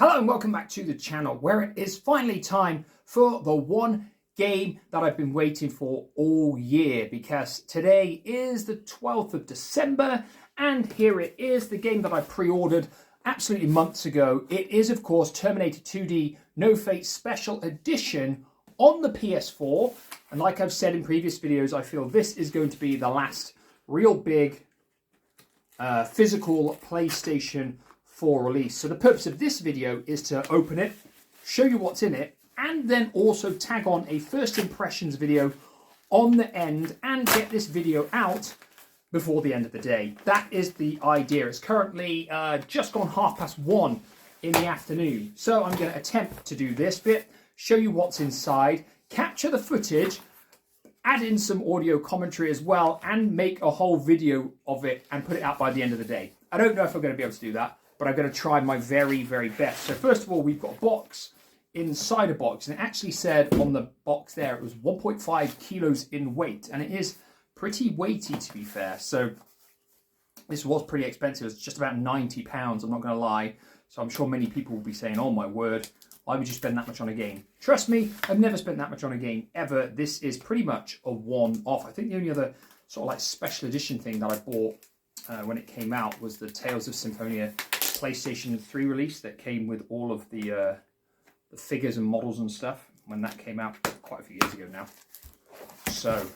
Hello and welcome back to the channel, where it is finally time for the one game that I've been waiting for all year, because today is the 12th of December and here it is, the game that I pre-ordered absolutely months ago. It is of course Terminator 2D No Fate Special Edition on the PS4, and like I've said in previous videos, I feel this is going to be the last real big physical PlayStation 4 release. So the purpose of this video is to open it, show you what's in it, and then also tag on a first impressions video on the end and get this video out before the end of the day. That is the idea. It's currently just gone 1:30 in the afternoon. So I'm going to attempt to do this bit, show you what's inside, capture the footage, add in some audio commentary as well, and make a whole video of it and put it out by the end of the day. I don't know if I'm going to be able to do that, but I'm going to try my very, very best. So first of all, we've got a box inside a box, and it actually said on the box there it was 1.5 kilos in weight, and it is pretty weighty to be fair. So this was pretty expensive. It's just about £90, I'm not going to lie. So I'm sure many people will be saying, oh my word, why would you spend that much on a game? Trust me, I've never spent that much on a game ever. This is pretty much a one-off. I think the only other sort of like special edition thing that I bought when it came out was the Tales of Symphonia PlayStation 3 release that came with all of the figures and models and stuff when that came out quite a few years ago now. So,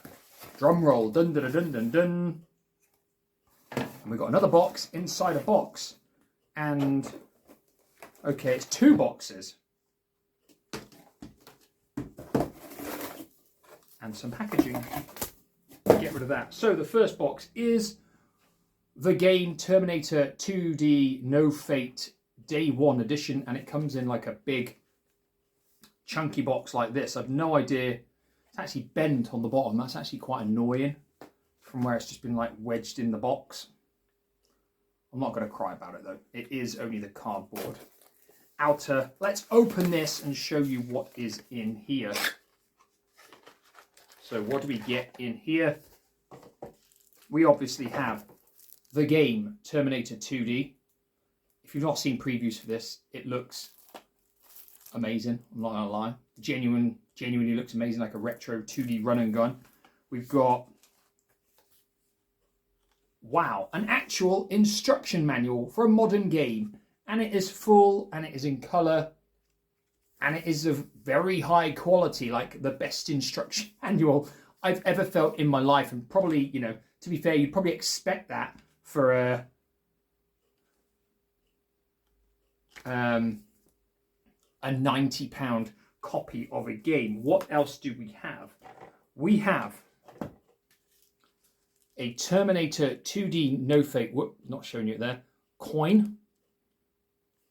drum roll, dun dun dun dun dun. And we've got another box inside a box. And, okay, it's two boxes. And some packaging. Get rid of that. So the first box is the game Terminator 2D No Fate Day 1 edition, and it comes in like a big chunky box like this. I've no idea. It's actually bent on the bottom. That's actually quite annoying from where it's just been like wedged in the box. I'm not going to cry about it though. It is only the cardboard outer. Let's open this and show you what is in here. So what do we get in here? We obviously have the game Terminator 2D. If you've not seen previews for this, it looks amazing. I'm not gonna lie. Genuinely looks amazing, like a retro 2D run and gun. We've got, wow, an actual instruction manual for a modern game, and it is full, and it is in color, and it is of very high quality, like the best instruction manual I've ever felt in my life. And probably, you know, to be fair, you'd probably expect that for a £90 copy of a game. What else do we have? We have a Terminator 2D No Fate, whoop, not showing you it there, coin.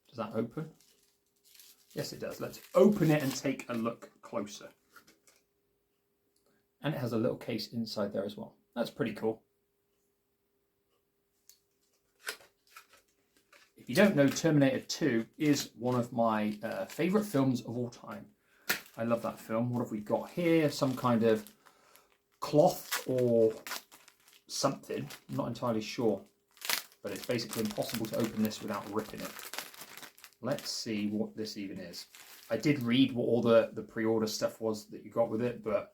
Does that open? Yes, it does. Let's open it and take a look closer. And it has a little case inside there as well. That's pretty cool. If you don't know, Terminator 2 is one of my favourite films of all time. I love that film. What have we got here? Some kind of cloth or something. I'm not entirely sure. But it's basically impossible to open this without ripping it. Let's see what this even is. I did read what all the pre-order stuff was that you got with it, but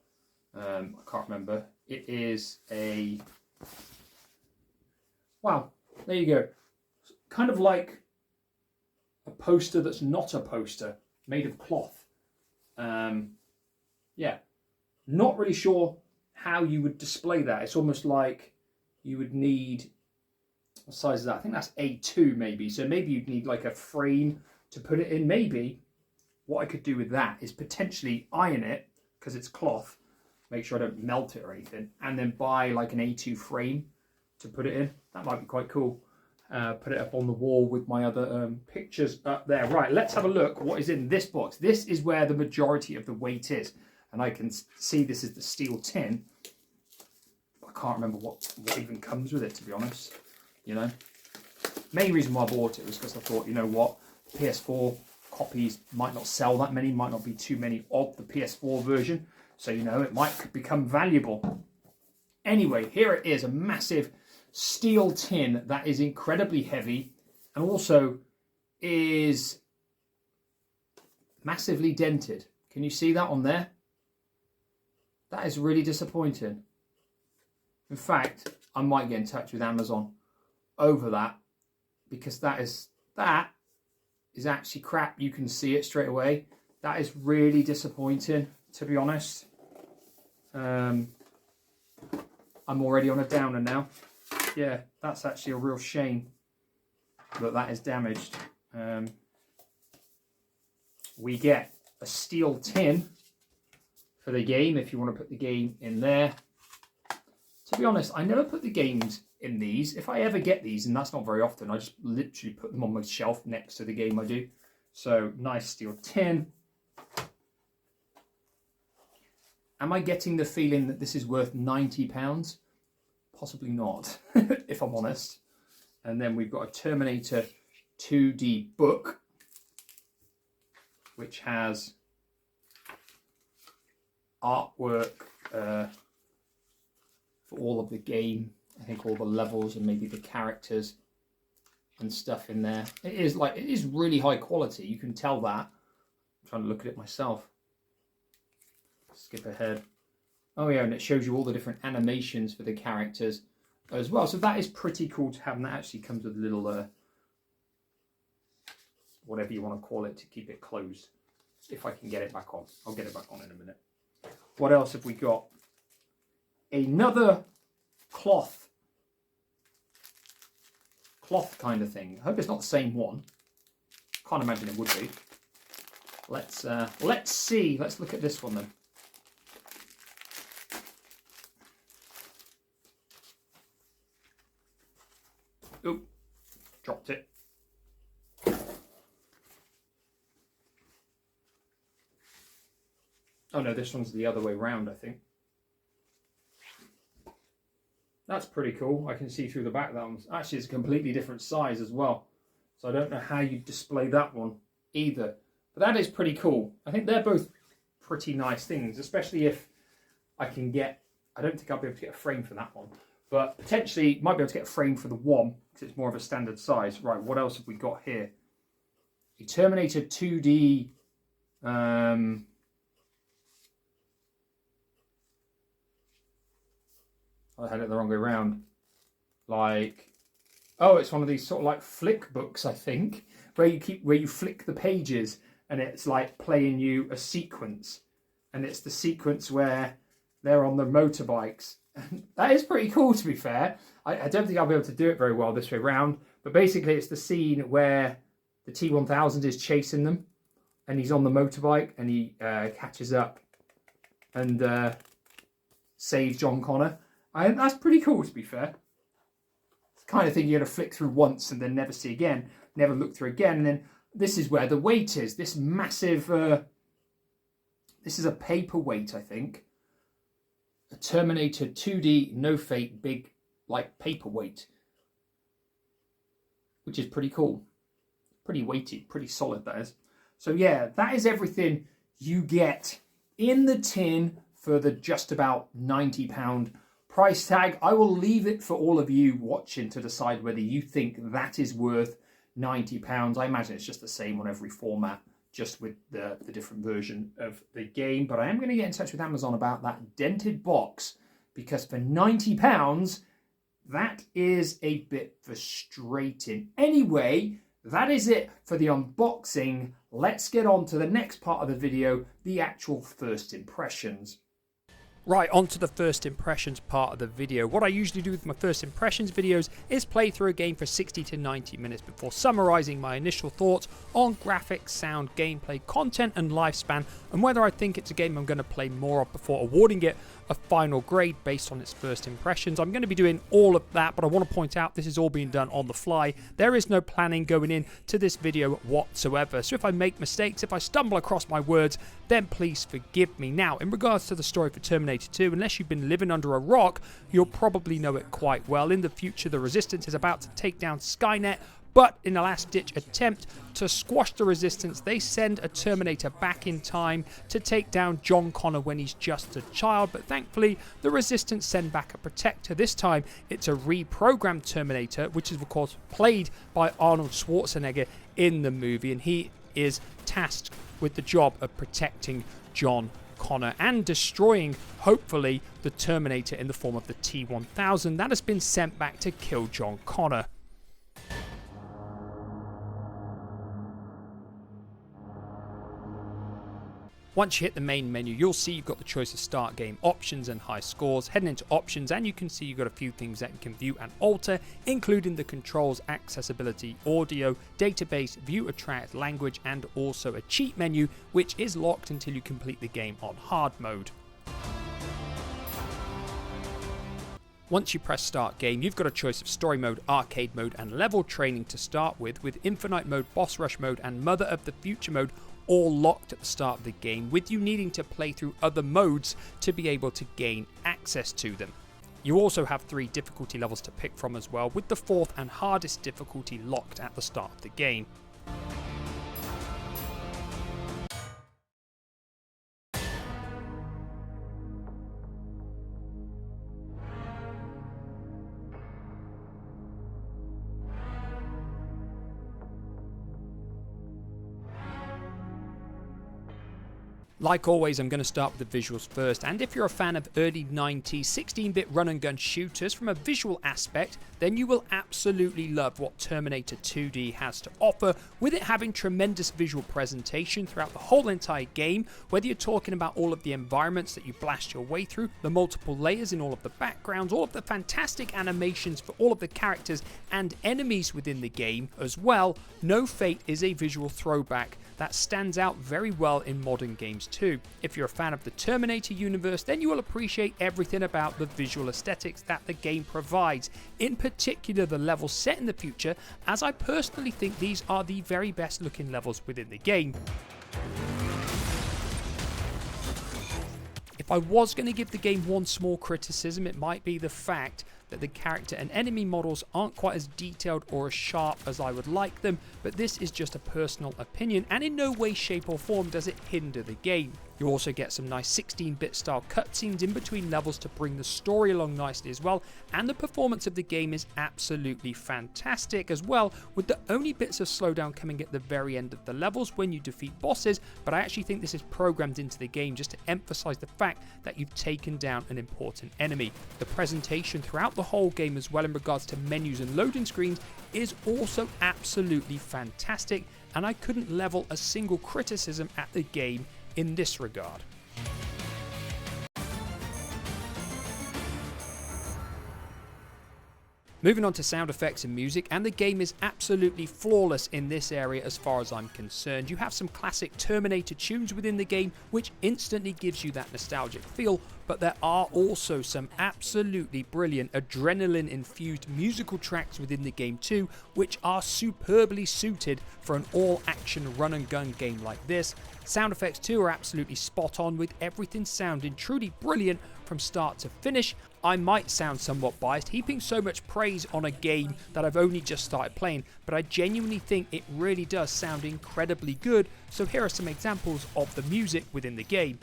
I can't remember. It is a... Wow, there you go. Kind of like a poster that's not a poster, made of cloth. Yeah, not really sure how you would display that. It's almost like you would need, what size is that? I think that's A2 maybe. So maybe you'd need like a frame to put it in. Maybe what I could do with that is potentially iron it, because it's cloth, make sure I don't melt it or anything, and then buy like an A2 frame to put it in. That might be quite cool. Put it up on the wall with my other pictures up there. Right, let's have a look what is in this box. This is where the majority of the weight is. And I can see this is the steel tin. I can't remember what even comes with it, to be honest. You know, main reason why I bought it was because I thought, you know what, PS4 copies might not sell that many, might not be too many of the PS4 version. So, you know, it might become valuable. Anyway, here it is, a massive steel tin that is incredibly heavy and also is massively dented. Can you see that on there? That is really disappointing. In fact, I might get in touch with Amazon over that, because that is actually crap. You can see it straight away. That is really disappointing, to be honest. I'm already on a downer now. Yeah, that's actually a real shame that is damaged. We get a steel tin for the game if you want to put the game in there. To be honest, I never put the games in these. If I ever get these, and that's not very often, I just literally put them on my shelf next to the game I do. So, nice steel tin. Am I getting the feeling that this is worth £90? Possibly not, if I'm honest. And then we've got a Terminator 2D book, which has artwork for all of the game. I think all the levels and maybe the characters and stuff in there. It is really high quality. You can tell that. I'm trying to look at it myself. Skip ahead. Oh yeah, and it shows you all the different animations for the characters as well. So that is pretty cool to have, and that actually comes with a little whatever you want to call it to keep it closed. If I can get it back on. I'll get it back on in a minute. What else have we got? Another cloth kind of thing. I hope it's not the same one. Can't imagine it would be. Let's see. Let's look at this one then. Oop, dropped it. Oh no, this one's the other way round, I think. That's pretty cool. I can see through the back. That one's actually, it's a completely different size as well. So I don't know how you display that one either. But that is pretty cool. I think they're both pretty nice things, especially if I can get, I don't think I'll be able to get a frame for that one, but potentially might be able to get a frame for the one because it's more of a standard size. Right, what else have we got here? A Terminator 2D I had it the wrong way around. Like, oh, it's one of these sort of like flick books, I think, where you flick the pages and it's like playing you a sequence, and it's the sequence where they're on the motorbikes. That is pretty cool, to be fair. I don't think I'll be able to do it very well this way around, but basically it's the scene where the T-1000 is chasing them and he's on the motorbike and he catches up and saves John Connor. That's pretty cool, to be fair. It's the kind of thing you're going to flick through once and then never see again, never look through again. And then this is where the weight is. This massive, this is a paperweight, I think. A Terminator 2D, no fate, big, like, paperweight. Which is pretty cool. Pretty weighty, pretty solid, that is. So yeah, that is everything you get in the tin for the just about £90 price tag. I will leave it for all of you watching to decide whether you think that is worth £90. I imagine it's just the same on every format, just with the different version of the game. But I am going to get in touch with Amazon about that dented box, because for £90, that is a bit frustrating. Anyway, that is it for the unboxing. Let's get on to the next part of the video, the actual first impressions. Right, on to the first impressions part of the video. What I usually do with my first impressions videos is play through a game for 60 to 90 minutes before summarising my initial thoughts on graphics, sound, gameplay, content and lifespan, and whether I think it's a game I'm going to play more of before awarding it a final grade based on its first impressions. I'm going to be doing all of that, but I want to point out this is all being done on the fly. There is no planning going into this video whatsoever. So if I make mistakes, if I stumble across my words, then please forgive me. Now, in regards to the story for Terminator 2, unless you've been living under a rock, you'll probably know it quite well. In the future, the Resistance is about to take down Skynet, but in a last-ditch attempt to squash the Resistance, they send a Terminator back in time to take down John Connor when he's just a child. But thankfully, the Resistance send back a protector. This time, it's a reprogrammed Terminator, which is, of course, played by Arnold Schwarzenegger in the movie. And he is tasked with the job of protecting John Connor and destroying, hopefully, the Terminator in the form of the T-1000 that has been sent back to kill John Connor. Once you hit the main menu, you'll see you've got the choice of start game options and high scores. Heading into options, and you can see you've got a few things that you can view and alter, including the controls, accessibility, audio, database, view, attract, language, and also a cheat menu, which is locked until you complete the game on hard mode. Once you press start game, you've got a choice of story mode, arcade mode, and level training to start with infinite mode, boss rush mode, and mother of the future mode all locked at the start of the game, with you needing to play through other modes to be able to gain access to them. You also have 3 difficulty levels to pick from as well, with the 4th and hardest difficulty locked at the start of the game. Like always, I'm going to start with the visuals first, and if you're a fan of early 90s 16-bit run and gun shooters from a visual aspect, then you will absolutely love what Terminator 2D has to offer, with it having tremendous visual presentation throughout the whole entire game, whether you're talking about all of the environments that you blast your way through, the multiple layers in all of the backgrounds, all of the fantastic animations for all of the characters and enemies within the game as well. No Fate is a visual throwback that stands out very well in modern games too. If you're a fan of the Terminator universe, then you will appreciate everything about the visual aesthetics that the game provides, in particular the levels set in the future, as I personally think these are the very best looking levels within the game. If I was going to give the game one small criticism, it might be the fact that the character and enemy models aren't quite as detailed or as sharp as I would like them, but this is just a personal opinion, and in no way, shape or form does it hinder the game. You also get some nice 16-bit style cutscenes in between levels to bring the story along nicely as well, and the performance of the game is absolutely fantastic as well, with the only bits of slowdown coming at the very end of the levels when you defeat bosses, but I actually think this is programmed into the game just to emphasize the fact that you've taken down an important enemy. The presentation throughout the whole game as well in regards to menus and loading screens is also absolutely fantastic, and I couldn't level a single criticism at the game in this regard. Moving on to sound effects and music, and the game is absolutely flawless in this area as far as I'm concerned. You have some classic Terminator tunes within the game, which instantly gives you that nostalgic feel, but there are also some absolutely brilliant adrenaline-infused musical tracks within the game too, which are superbly suited for an all-action run-and-gun game like this. Sound effects too are absolutely spot on, with everything sounding truly brilliant from start to finish. I might sound somewhat biased, heaping so much praise on a game that I've only just started playing, but I genuinely think it really does sound incredibly good, so here are some examples of the music within the game.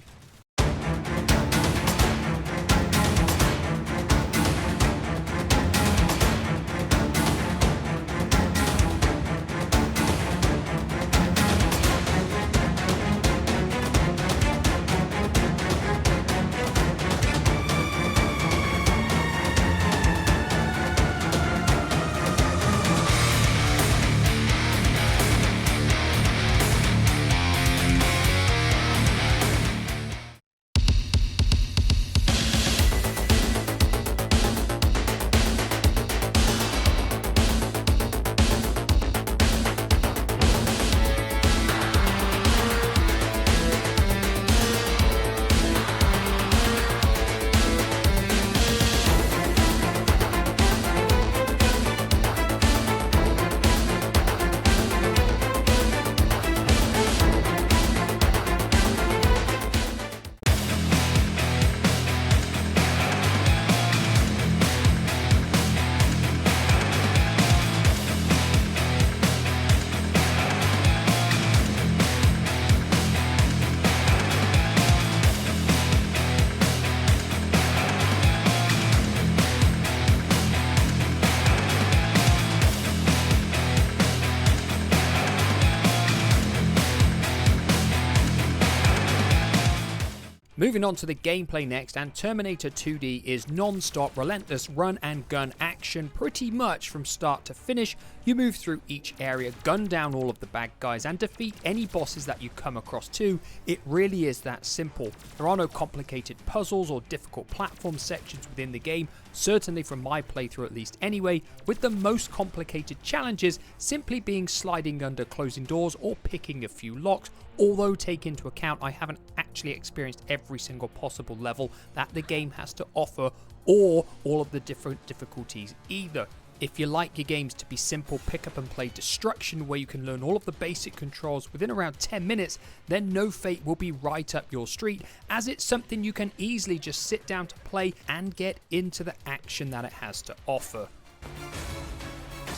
Moving on to the gameplay next, and Terminator 2D is non-stop, relentless run and gun action pretty much from start to finish. You move through each area, gun down all of the bad guys and defeat any bosses that you come across too. It really is that simple. There are no complicated puzzles or difficult platform sections within the game, certainly from my playthrough at least anyway, with the most complicated challenges simply being sliding under closing doors or picking a few locks, although take into account I haven't actually experienced every single possible level that the game has to offer or all of the different difficulties either. If you like your games to be simple pick up and play destruction where you can learn all of the basic controls within around 10 minutes, then No Fate will be right up your street, as it's something you can easily just sit down to play and get into the action that it has to offer.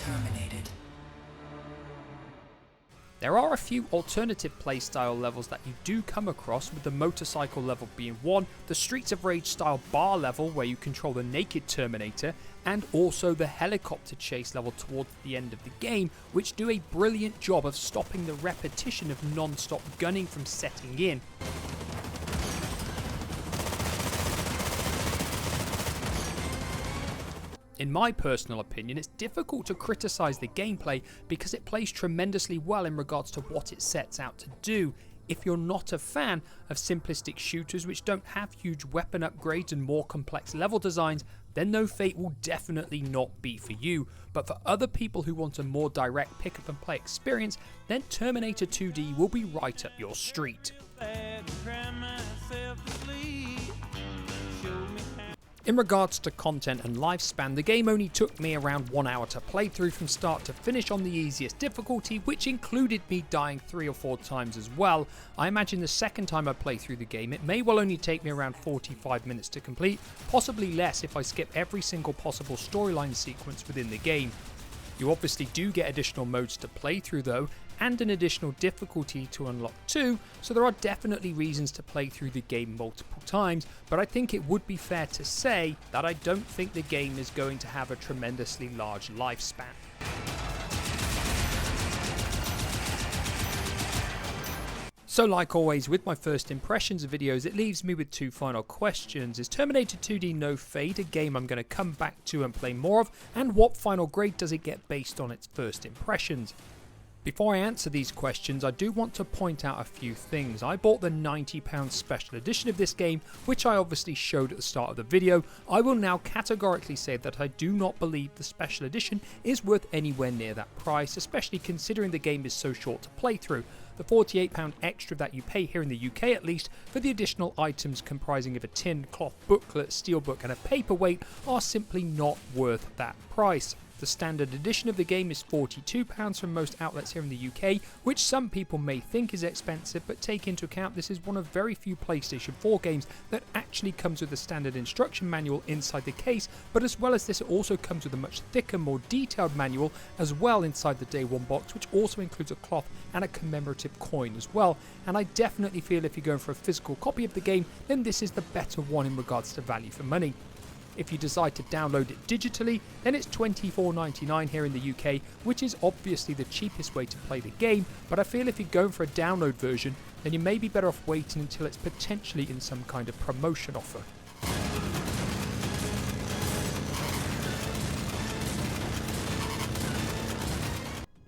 Terminated. There are a few alternative playstyle levels that you do come across, with the motorcycle level being one, the Streets of Rage style bar level where you control the naked Terminator, and also the helicopter chase level towards the end of the game, which do a brilliant job of stopping the repetition of non-stop gunning from setting in. In my personal opinion, it's difficult to criticise the gameplay because it plays tremendously well in regards to what it sets out to do. If you're not a fan of simplistic shooters which don't have huge weapon upgrades and more complex level designs, then No Fate will definitely not be for you. But for other people who want a more direct pick up and play experience, then Terminator 2D will be right up your street. In regards to content and lifespan, the game only took me around 1 hour to play through from start to finish on the easiest difficulty, which included me dying 3 or 4 times as well. I imagine the second time I play through the game it may well only take me around 45 minutes to complete, possibly less if I skip every single possible storyline sequence within the game. You obviously do get additional modes to play through though, and an additional difficulty to unlock too, so there are definitely reasons to play through the game multiple times, but I think it would be fair to say that I don't think the game is going to have a tremendously large lifespan. So like always with my first impressions of videos, it leaves me with 2 final questions. Is Terminator 2D No Fate a game I'm going to come back to and play more of, and what final grade does it get based on its first impressions? Before I answer these questions, I do want to point out a few things. I bought the £90 special edition of this game, which I obviously showed at the start of the video. I will now categorically say that I do not believe the special edition is worth anywhere near that price, especially considering the game is so short to play through. The £48 extra that you pay here in the UK at least for the additional items comprising of a tin, cloth booklet, steelbook and a paperweight are simply not worth that price. The standard edition of the game is £42 from most outlets here in the UK, which some people may think is expensive, but take into account this is one of very few PlayStation 4 games that actually comes with a standard instruction manual inside the case, but as well as this it also comes with a much thicker, more detailed manual as well inside the day one box, which also includes a cloth and a commemorative coin as well, and I definitely feel if you're going for a physical copy of the game, then this is the better one in regards to value for money. If you decide to download it digitally, then it's £24.99 here in the UK, which is obviously the cheapest way to play the game, but I feel if you're going for a download version, then you may be better off waiting until it's potentially in some kind of promotion offer.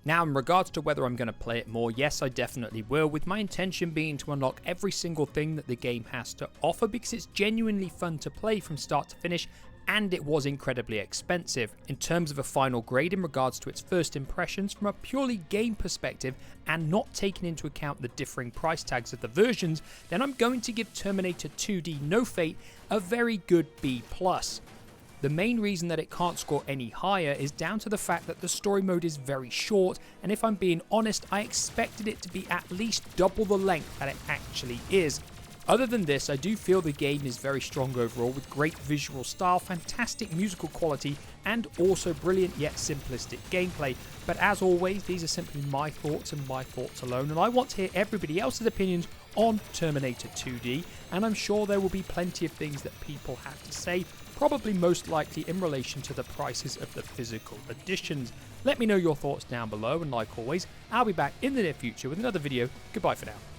Now in regards to whether I'm going to play it more, yes I definitely will, with my intention being to unlock every single thing that the game has to offer because it's genuinely fun to play from start to finish and it was incredibly expensive. In terms of a final grade in regards to its first impressions from a purely game perspective and not taking into account the differing price tags of the versions, then I'm going to give Terminator 2D No Fate a very good B+. The main reason that it can't score any higher is down to the fact that the story mode is very short, and if I'm being honest, I expected it to be at least double the length that it actually is. Other than this, I do feel the game is very strong overall with great visual style, fantastic musical quality, and also brilliant yet simplistic gameplay. But as always, these are simply my thoughts and my thoughts alone, and I want to hear everybody else's opinions on Terminator 2D, and I'm sure there will be plenty of things that people have to say, probably most likely in relation to the prices of the physical editions. Let me know your thoughts down below, and like always, I'll be back in the near future with another video. Goodbye for now.